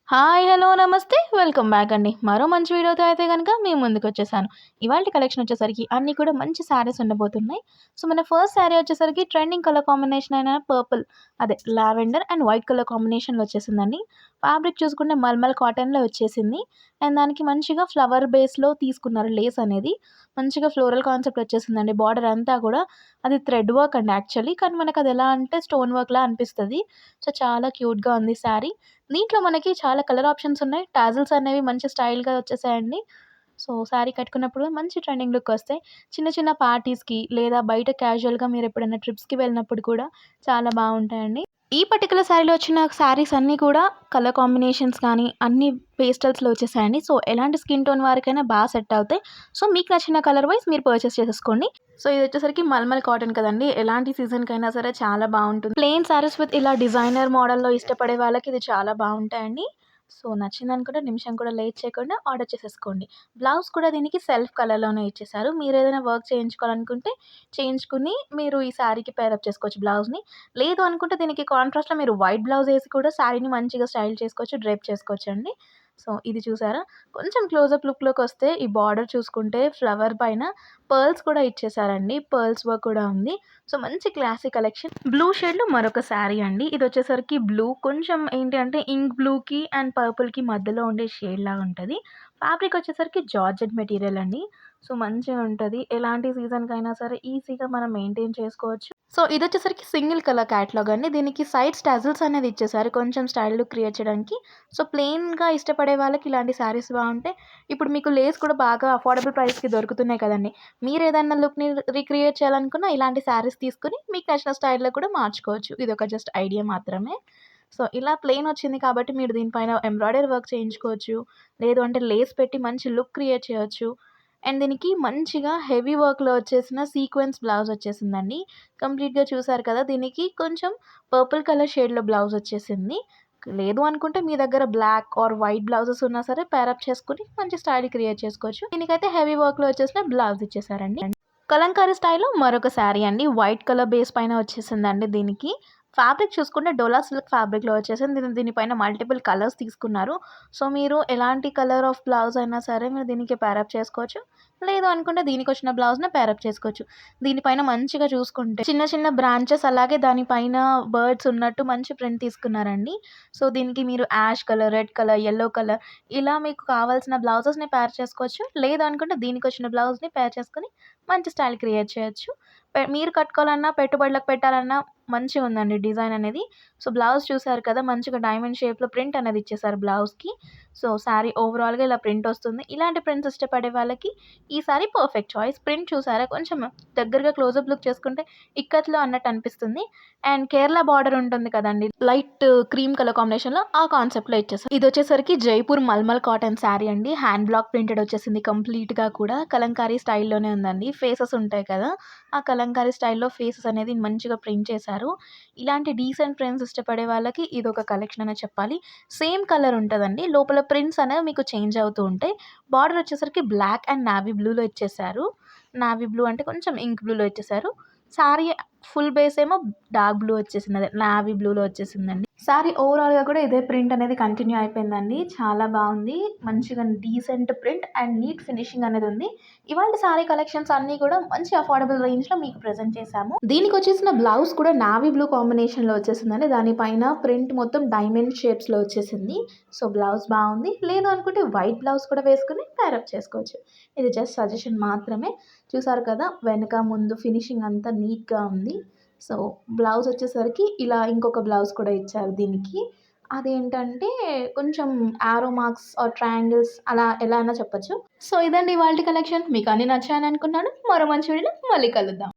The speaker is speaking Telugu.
హాయ్! హలో! నమస్తే. వెల్కమ్ బ్యాక్ అండి. మరో మంచి వీడియోతో అయితే గనక మీ ముందుకొచ్చేసాను. ఇవాల్టి కలెక్షన్ వచ్చేసరికి అన్నీ కూడా మంచి శారీస్ ఉండబోతున్నాయి. సో, మన ఫస్ట్ శారీ వచ్చేసరికి ట్రెండింగ్ కలర్ కాంబినేషన్ అయిన పర్పుల్ అదే లావెండర్ అండ్ వైట్ కలర్ కాంబినేషన్‌లో వచ్చేసిందండి. ఫ్యాబ్రిక్ చూసుకుంటే మల్మల్ కాటన్‌లో వచ్చేసింది. అండ్ దానికి మంచిగా ఫ్లవర్ బేస్‌లో తీసుకున్నారు లేస్ అనేది. మంచిగా ఫ్లోరల్ కాన్సెప్ట్ వచ్చేసిందండి. బార్డర్ అంతా కూడా అది థ్రెడ్ వర్క్ అండి యాక్చువల్లీ. కానీ మనకది ఎలా అంటే స్టోన్ వర్క్‌లా అనిపిస్తది. సో, చాలా క్యూట్‌గా ఉంది శారీ. దీంట్లో మనకి చాలా కలర్ ఆప్షన్స్ ఉన్నాయి. టాజిల్స్ అనేవి మంచి స్టైల్‌గా వచ్చేసాయండి. సో, శారీ కట్టుకున్నప్పుడు మంచి ట్రెండింగ్ లుక్ వస్తాయి. చిన్న చిన్న పార్టీస్‌కి లేదా బయట క్యాజువల్‌గా మీరెప్పుడైనా ట్రిప్స్‌కి వెళ్ళినప్పుడు కూడా చాలా బావుంటాయండి. ఈ పర్టిక్యులర్ శారీలో వచ్చిన శారీస్ అన్నీ కూడా కలర్ కాంబినేషన్స్ కానీ అన్నీ పేస్టల్స్‌లో వచ్చేసాయండి. సో, ఎలాంటి స్కిన్ టోన్ వారికైనా సెట్ అవుతాయి. సో, మీకు నచ్చిన కలర్ వైస్ మీరు పర్చేస్ చేసేసుకోండి. సో, ఇదొచ్చేసరికి మల్మల్ కాటన్ కదండీ! ఎలాంటి సీజన్‌కైనా సరే చాలా బావుంటుంది. ప్లెయిన్ శారీస్ విత్ ఇలా డిజైనర్ మోడల్‌లో ఇష్టపడే వాళ్ళకి ఇది చాలా బావుంటాయండి. సో, నచ్చిందనుకుంటే నిమిషం కూడా లేట్ చేయకుండా ఆర్డర్ చేసేసుకోండి. బ్లౌజ్ కూడా దీనికి సెల్ఫ్ కలర్‌లోనే ఇచ్చేసారు. మీరేదైనా వర్క్ చేయించుకోవాలనుకుంటే చేయించుకుని మీరు ఈ శారీకి పేరప్ చేసుకోవచ్చు బ్లౌజ్‌ని. లేదు అనుకుంటే దీనికి కాంట్రాస్ట్‌లో మీరు వైట్ బ్లౌజ్ ఏసి కూడా శారీని మంచిగా స్టైల్ చేసుకోవచ్చు, డ్రేప్ చేసుకోవచ్చండి. సో, ఇది చూసారా? కొంచెం క్లోజప్ లుక్‌లోకొస్తే ఈ బార్డర్ చూసుకుంటే ఫ్లవర్ పైన పర్ల్స్ కూడా ఇచ్చేసారండి. పర్ల్స్ వర్క్ కూడా ఉంది. సో, మంచి క్లాసీ కలెక్షన్. బ్లూ షేడ్‌లో మరొక శారీ అండి. ఇదొచ్చేసరికి బ్లూ కొంచెం ఏంటి అంటే ఇంక్ బ్లూకి అండ్ పర్పుల్‌కి మధ్యలో ఉండే షేడ్‌లాగా ఉంటది. ఫ్యాబ్రిక్ వచ్చేసరికి జార్జెట్ మెటీరియల్ అండి. సో, మంచిగా ఉంటది. ఎలాంటి సీజన్‌కైనా సరే ఈజీగా మనం మెయింటైన్ చేసుకోవచ్చు. సో, ఇదొచ్చేసరికి సింగిల్ కలర్ క్యాటలాగ్ అండి. దీనికి సైడ్స్ టజిల్స్ అనేది ఇచ్చేసారు కొంచెం స్టైల్ లుక్ క్రియేట్ చేయడానికి. సో, ప్లెయిన్‌గా ఇష్టపడే వాళ్ళకి ఇలాంటి శారీస్ బావుంటాయి. ఇప్పుడు మీకు లేస్ కూడా బాగా అఫోర్డబుల్ ప్రైస్‌కి దొరుకుతున్నాయి కదండీ! మీరేదన్నా లుక్‌ని రీక్రియేట్ చేయాలనుకున్నా ఇలాంటి శారీస్ తీసుకొని మీకు నచ్చిన స్టైల్‌లో కూడా మార్చుకోవచ్చు. ఇదొక జస్ట్ ఐడియా మాత్రమే. సో, ఇలా ప్లెయిన్ వచ్చింది కాబట్టి మీరు దీనిపైన ఎంబ్రాయిడరీ వర్క్ చేయించుకోవచ్చు. లేదు అంటే లేస్ పెట్టి మంచి లుక్ క్రియేట్ చేయొచ్చు. అండ్ దీనికి మంచిగా హెవీ వర్క్‌లో వచ్చేసిన సీక్వెన్స్ బ్లౌజ్ వచ్చేసిందండి. కంప్లీట్‌గా చూసారు కదా! దీనికి కొంచెం పర్పుల్ కలర్ షేడ్‌లో బ్లౌజ్ వచ్చేసింది. లేదు అనుకుంటే మీ దగ్గర బ్లాక్ ఆర్ వైట్ బ్లౌజెస్ ఉన్నా సరే పేరప్ చేసుకొని మంచి స్టైల్ క్రియేట్ చేసుకోవచ్చు. దీనికైతే హెవీ వర్క్‌లో వచ్చేసిన బ్లౌజ్ ఇచ్చేసారండి. కలంకారీ స్టైల్‌లో మరొక శారీ అండి. వైట్ కలర్ బేస్ పైన వచ్చేసిందండి దీనికి. ఫ్యాబ్రిక్ చూసుకుంటే డోలా సిల్క్ ఫ్యాబ్రిక్‌లో వచ్చేసింది. దీనిపైన మల్టిపుల్ కలర్స్ తీసుకున్నారు. సో, మీరు ఎలాంటి కలర్ ఆఫ్ బ్లౌజ్ అయినా సరే మీరు దీనికి పేరప్ చేసుకోవచ్చు. లేదు అనుకుంటే దీనికొచ్చిన బ్లౌజ్‌ని పేరప్ చేసుకోవచ్చు. దీనిపైన మంచిగా చూసుకుంటే చిన్న చిన్న బ్రాంచెస్ అలాగే దానిపైన బర్డ్స్ ఉన్నట్టు మంచి ప్రింట్ తీసుకున్నారండి. సో, దీనికి మీరు ash colour, red colour, yellow colour ఇలా మీకు కావాల్సిన బ్లౌజెస్‌ని పేర్ చేసుకోవచ్చు. లేదు అనుకుంటే దీనికొచ్చిన బ్లౌజ్‌ని పేర్ చేసుకొని మంచి స్టైల్ క్రియేట్ చేయొచ్చు. మీరు కట్టుకోవాలన్నా, పెట్టుబడులకు పెట్టాలన్నా మంచిగుందండి డిజైన్ అనేది. సో, బ్లౌజ్ చూసారు కదా! మంచిగా డైమండ్ షేప్‌లో ప్రింట్ అనేది ఇచ్చేసారు బ్లౌజ్‌కి. సో, శారీ ఓవరాల్‌గా ఇలా ప్రింట్ వస్తుంది. ఇలాంటి ప్రింట్స్ ఇష్టపడే వాళ్ళకి ఈ శారీ పర్ఫెక్ట్ చాయిస్. ప్రింట్ చూసారా? కొంచెం దగ్గరగా క్లోజప్ లుక్ చేసుకుంటే ఇక్కత్‌లో అన్నట్టు అనిపిస్తుంది. అండ్ కేరళ బార్డర్ ఉంటుంది కదండీ! లైట్ క్రీమ్ కలర్ కాంబినేషన్‌లో ఆ కాన్సెప్ట్‌లో ఇచ్చేసారు. ఇదొచ్చేసరికి జైపూర్ మల్మల్ కాటన్ శారీ అండి. హ్యాండ్ బ్లాక్ ప్రింటెడ్ వచ్చేసింది కంప్లీట్‌గా కూడా. కలంకారీ స్టైల్‌లోనే ఉందండి. ఫేసెస్ ఉంటాయి కదా! ఆ కలంకారీ స్టైల్‌లో ఫేసెస్ అనేది మంచిగా ప్రింట్ చేశారు. ఇలాంటి డీసెంట్ ప్రింట్స్ ఇష్టపడే వాళ్ళకి ఇదొక కలెక్షన్ అనే చెప్పాలి. సేమ్ కలర్ ఉంటదండి. లోపల ప్రింట్స్ అనేవి మీకు చేంజ్ అవుతూ ఉంటాయి. బార్డర్ వచ్చేసరికి బ్లాక్ అండ్ నావీ బ్లూలో ఇచ్చేసారు. నావీ బ్లూ అంటే కొంచెం ఇంక్ బ్లూలో ఇచ్చేసారు. శారీ ఫుల్ బేస్ ఏమో డార్క్ బ్లూ వచ్చేసింది. అదే నావీ బ్లూలో వచ్చేసిందండి. శారీ ఓవరాల్‌గా కూడా ఇదే ప్రింట్ అనేది కంటిన్యూ అయిపోయిందండి. చాలా బావుంది. మంచిగా decent print and neat finishing అనేది ఉంది. ఇవాల్టి శారీ కలెక్షన్స్ అన్నీ కూడా మంచి అఫోర్డబుల్ రేంజ్‌లో మీకు ప్రెజెంట్ చేశాము. దీనికొచ్చేసిన బ్లౌజ్ కూడా నావీ బ్లూ కాంబినేషన్‌లో వచ్చేసిందండి. దానిపైన ప్రింట్ మొత్తం డైమండ్ షేప్స్‌లో వచ్చేసింది. సో, బ్లౌజ్ బావుంది. లేదు అనుకుంటే వైట్ బ్లౌజ్ కూడా వేసుకొని పేరప్ చేసుకోవచ్చు. ఇది జస్ట్ సజెషన్ మాత్రమే. చూసారు కదా! వెనక, ముందు ఫినిషింగ్ అంతా నీట్‌గా ఉంది. సో, బ్లౌజ్ వచ్చేసరికి ఇలా ఇంకొక బ్లౌజ్ కూడా ఇచ్చారు దీనికి. అదేంటంటే కొంచెం యారో మార్క్స్ ఆర్ ట్రయాంగిల్స్ అలా ఎలా అయినా చెప్పొచ్చు. సో, ఇదండి ఇవాల్టి కలెక్షన్. మీకు అన్నీ నచ్చాయని అనుకున్నాను. మరో మంచి వీడియోలో మళ్ళీ కలుద్దాం.